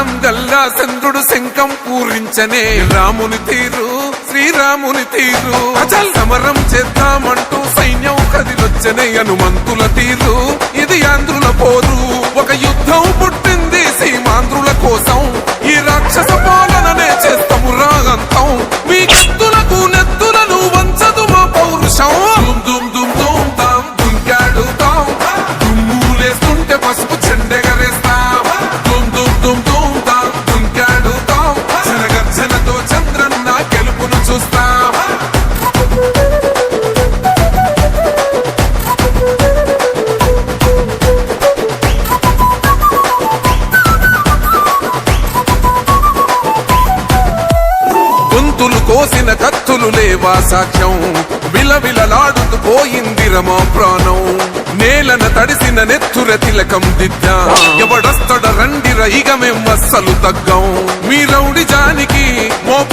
జ్ఞానం గల్లా చంద్రుడు శంఖం పూరించనే రాముని తీరు శ్రీరాముని తీరు అచల్ సమరం చేద్దామంటూ సైన్యం కదిలొచ్చనే హనుమంతుల తీరు ఇది ఆంధ్రుల పోరు ఒక యుద్ధం పుట్టింది సీమాంధ్రుల కోసం ఈ రాక్షస పాలననే చేస్తాము రాగంతం మీ కత్తులకు నెత్తులను వంచదు మా పౌరుషం దుమ్ దుమ్ దుమ్ తాం దుంకాడుతాం దుమ్ములేస్తుంటే పసుపు చెండెగరేస్తాం దుమ్ దుమ్ దుమ్ దుమ్ తాం దుంకాడుతాం జనగర్జనతో చంద్రన్న గెలుపును చూస్తాం కోసిన కత్తులు లేవా సాక్ష్యం విలవిలలాడుతూ పోయింది రమా ప్రాణం నేలన తడిసిన నెత్తుర తిలకం దిద్దా ఎవడొస్తడ రండిర ఇక మేం అస్సలు తగ్గం మీ రౌడి జానికి మోప